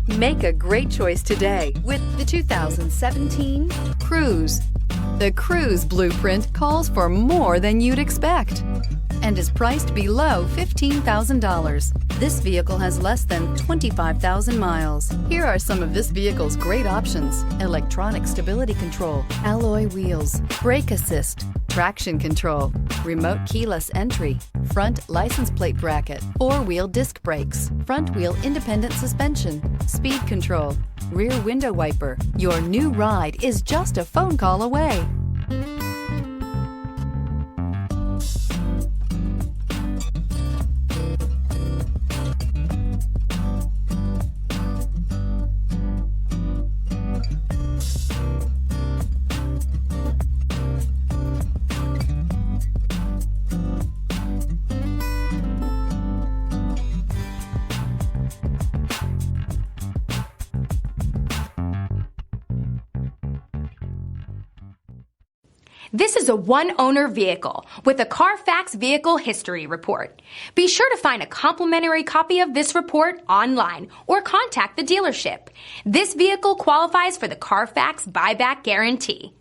Make a great choice today with the 2017 Cruze. The Cruze blueprint calls for more than you'd expect and is priced below $15,000. This vehicle has less than 25,000 miles. Here are some of this vehicle's great options: electronic stability control, alloy wheels, brake assist, traction control, remote keyless entry, front license plate bracket, four-wheel disc brakes, front wheel independent suspension, speed control, rear window wiper. Your new ride is just a phone call away. This is a one-owner vehicle with a Carfax Vehicle History Report. Be sure to find a complimentary copy of this report online or contact the dealership. This vehicle qualifies for the Carfax Buyback Guarantee.